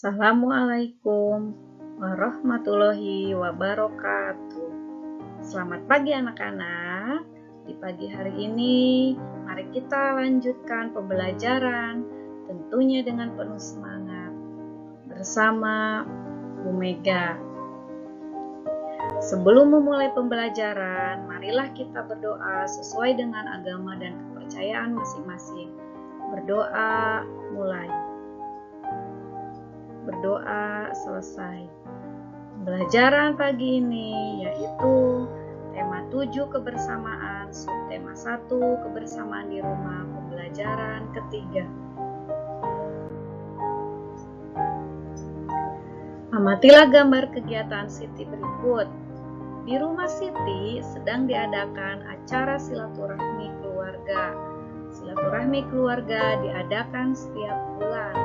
Assalamualaikum warahmatullahi wabarakatuh. Selamat pagi anak-anak. Di pagi hari ini, mari kita lanjutkan pembelajaran tentunya dengan penuh semangat bersama Bu Mega. Sebelum memulai pembelajaran, marilah kita berdoa sesuai dengan agama dan kepercayaan masing-masing. Berdoa mulai. Berdoa selesai. Pembelajaran pagi ini yaitu tema 7 kebersamaan, subtema 1 kebersamaan di rumah, pembelajaran ketiga. Amatilah gambar kegiatan Siti berikut. Di rumah Siti sedang diadakan acara silaturahmi keluarga. Silaturahmi keluarga diadakan setiap bulan.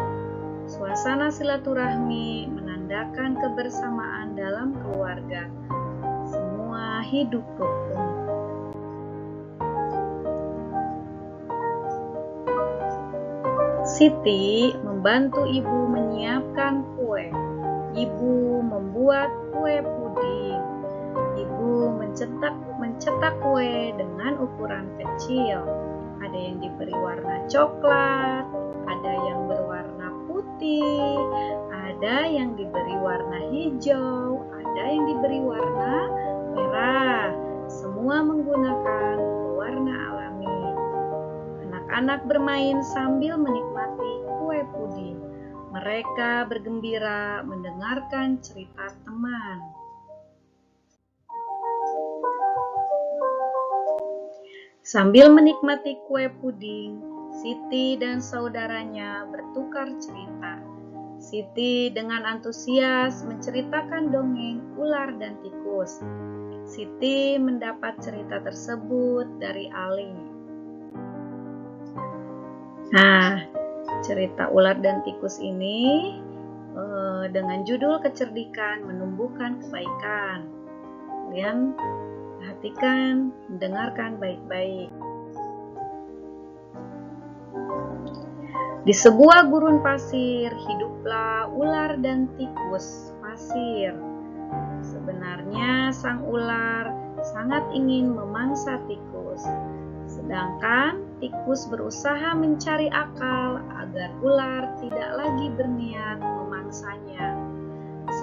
Suasana silaturahmi menandakan kebersamaan dalam keluarga. Semua hidup rukun. Siti membantu ibu menyiapkan kue. Ibu membuat kue puding. Ibu mencetak kue dengan ukuran kecil. Ada yang diberi warna coklat, ada yang berwarna putih, ada yang diberi warna hijau, ada yang diberi warna merah. Semua menggunakan warna alami. Anak-anak bermain sambil menikmati kue puding. Mereka bergembira mendengarkan cerita teman. Sambil menikmati kue puding, Siti dan saudaranya bertukar cerita. Siti dengan antusias menceritakan dongeng ular dan tikus. Siti mendapat cerita tersebut dari Ali. Nah, cerita ular dan tikus ini dengan judul kecerdikan menumbuhkan kebaikan. Kalian perhatikan, mendengarkan baik-baik. Di sebuah gurun pasir, hiduplah ular dan tikus pasir. Sebenarnya sang ular sangat ingin memangsa tikus, sedangkan tikus berusaha mencari akal agar ular tidak lagi berniat memangsanya.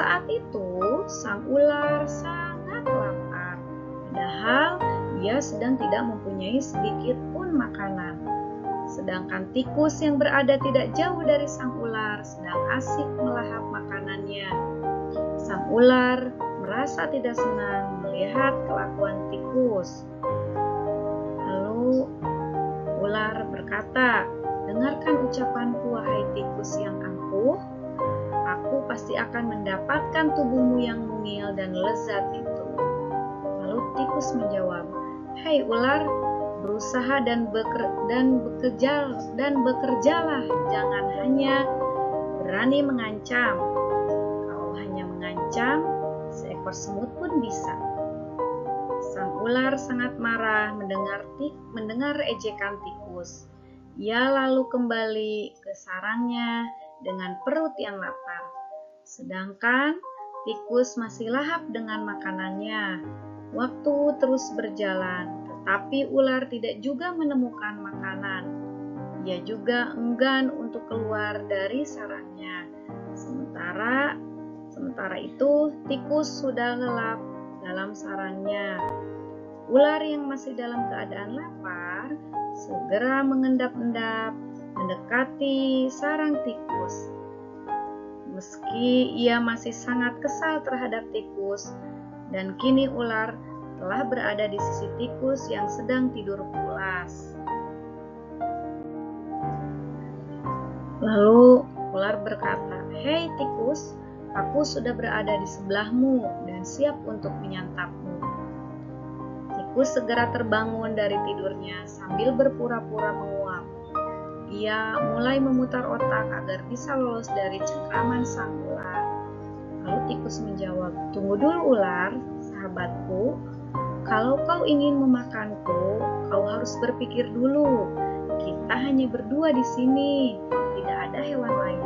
Saat itu, sang ular sangat lapar, padahal ia sedang tidak mempunyai sedikit pun makanan. Sedangkan tikus yang berada tidak jauh dari sang ular sedang asik melahap makanannya. Sang ular merasa tidak senang melihat kelakuan tikus. Lalu ular berkata, "Dengarkan ucapanku, wahai tikus yang ampuh. Aku pasti akan mendapatkan tubuhmu yang mungil dan lezat itu." Lalu tikus menjawab, "Hai ular, berusaha dan bekerjalah, jangan hanya berani mengancam. Kalau hanya mengancam, seekor semut pun bisa." Sang ular sangat marah mendengar ejekan tikus. Ia lalu kembali ke sarangnya dengan perut yang lapar. Sedangkan tikus masih lahap dengan makanannya. Waktu terus berjalan, tetapi ular tidak juga menemukan makanan. Ia juga enggan untuk keluar dari sarangnya. Sementara itu, tikus sudah lelap dalam sarangnya. Ular yang masih dalam keadaan lapar segera mengendap-endap mendekati sarang tikus. Meski ia masih sangat kesal terhadap tikus, dan kini ular telah berada di sisi tikus yang sedang tidur pulas. Lalu ular berkata, "Hei tikus, aku sudah berada di sebelahmu dan siap untuk menyantapmu." Tikus segera terbangun dari tidurnya sambil berpura-pura menguap. Ia mulai memutar otak agar bisa lolos dari cengkraman sang ular. Lalu tikus menjawab, "Tunggu dulu ular, sahabatku. Kalau kau ingin memakanku, kau harus berpikir dulu. Kita hanya berdua di sini, tidak ada hewan lain.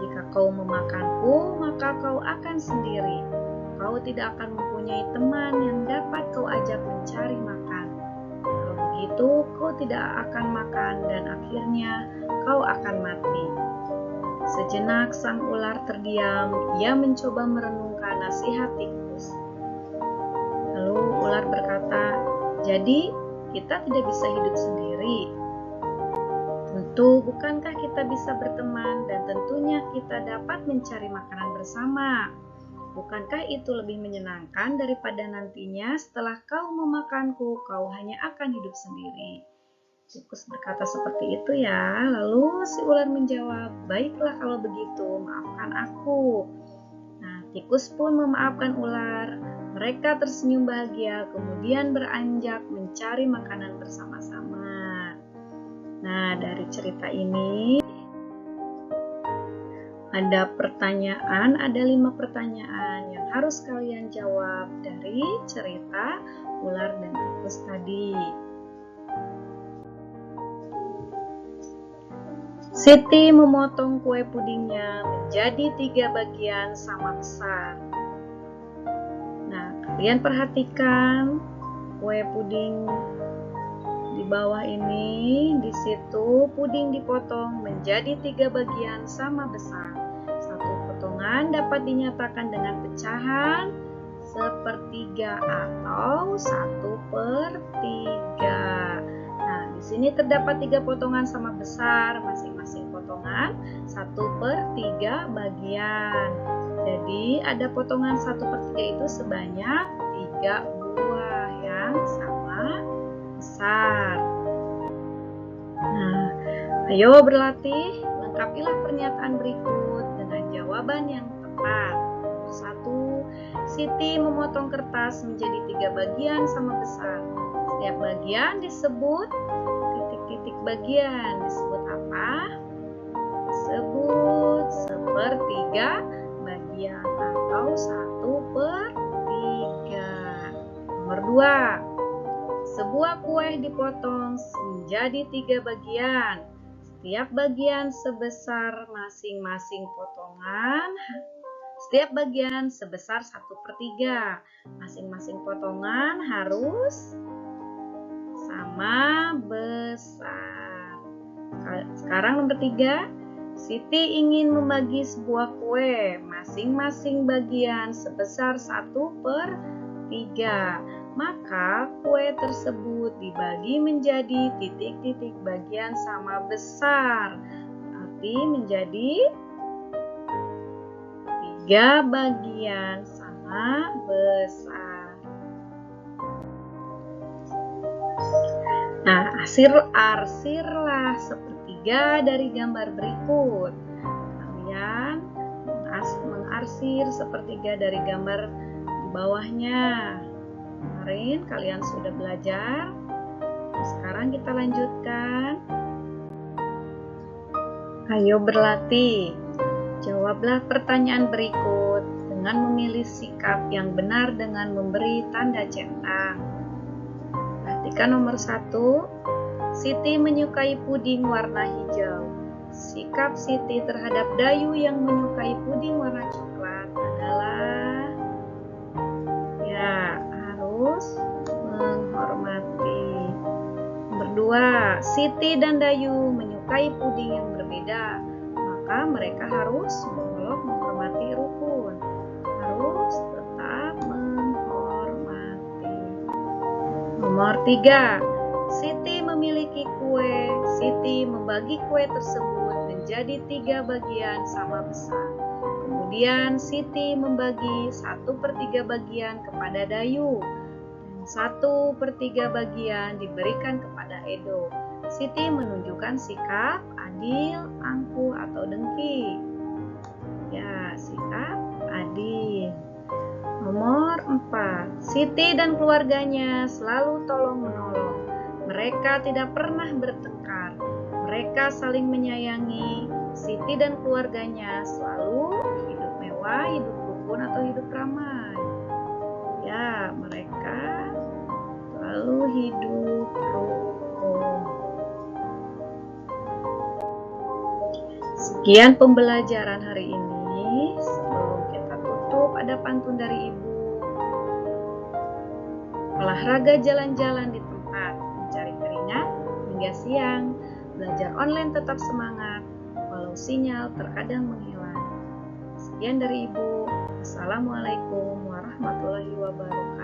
Jika kau memakanku, maka kau akan sendiri. Kau tidak akan mempunyai teman yang dapat kau ajak mencari makan. Kalau begitu, kau tidak akan makan dan akhirnya kau akan mati." Sejenak sang ular terdiam, ia mencoba merenungkan nasihat tikus. Lalu ular berkata, "Jadi kita tidak bisa hidup sendiri. Tentu bukankah kita bisa berteman dan tentunya kita dapat mencari makanan bersama. Bukankah itu lebih menyenangkan daripada nantinya setelah kau memakanku, kau hanya akan hidup sendiri?" Tikus berkata seperti itu ya. Lalu si ular menjawab, "Baiklah kalau begitu, maafkan aku." Nah, tikus pun memaafkan ular. Mereka tersenyum bahagia, kemudian beranjak mencari makanan bersama-sama. Nah, dari cerita ini ada 5 pertanyaan yang harus kalian jawab dari cerita ular dan tikus tadi. Siti memotong kue pudingnya menjadi 3 bagian sama besar. Nah, kalian perhatikan kue puding di bawah ini. Di situ puding dipotong menjadi 3 bagian sama besar. Satu potongan dapat dinyatakan dengan pecahan 1/3 atau 1/3. Di sini terdapat 3 potongan sama besar, masing-masing potongan 1/3 bagian. Jadi ada potongan 1/3 itu sebanyak 3 buah yang sama besar. Nah, ayo berlatih, lengkapilah pernyataan berikut dengan jawaban yang tepat. 1. Siti memotong kertas menjadi 3 bagian sama besar. Setiap bagian disebut titik-titik bagian. Disebut apa? Disebut 1/3 bagian atau 1/3. Nomor 2. Sebuah kue dipotong menjadi 3 bagian. Setiap bagian sebesar masing-masing potongan. Setiap bagian sebesar 1/3. Masing-masing potongan harus sama besar. Sekarang nomor 3. Siti ingin membagi sebuah kue. Masing-masing bagian sebesar 1/3. Maka kue tersebut dibagi menjadi titik-titik bagian sama besar. Berarti menjadi 3 bagian sama besar. Nah, arsirlah sepertiga dari gambar berikut. Kalian mengarsir sepertiga dari gambar di bawahnya. Kemarin kalian sudah belajar. Sekarang kita lanjutkan. Ayo berlatih. Jawablah pertanyaan berikut dengan memilih sikap yang benar dengan memberi tanda centang. Perhatikan nomor 1. Siti menyukai puding warna hijau. Sikap Siti terhadap Dayu yang menyukai puding warna coklat adalah harus menghormati. Nomor 2. Siti dan Dayu menyukai puding yang berbeda. Maka mereka harus menghormati rukun. Harus tetap menghormati. Nomor 3. Siti memiliki kue. Siti membagi kue tersebut menjadi 3 bagian sama besar. Kemudian Siti membagi 1/3 bagian kepada Dayu. Dan 1/3 bagian diberikan kepada Edo. Siti menunjukkan sikap adil, angkuh, atau dengki. Sikap adil. Nomor 4. Siti dan keluarganya selalu tolong-menolong. Mereka tidak pernah bertengkar. Mereka saling menyayangi. Siti dan keluarganya selalu hidup mewah, hidup rukun, atau hidup ramai. Mereka selalu hidup rukun. Sekian pembelajaran hari ini. Sebelum kita tutup, ada pantun dari Ibu. Olahraga jalan-jalan di tempat, mencari keringat hingga siang. Belajar online tetap semangat, walau sinyal terkadang menghilang. Sekian dari Ibu. Assalamualaikum warahmatullahi wabarakatuh.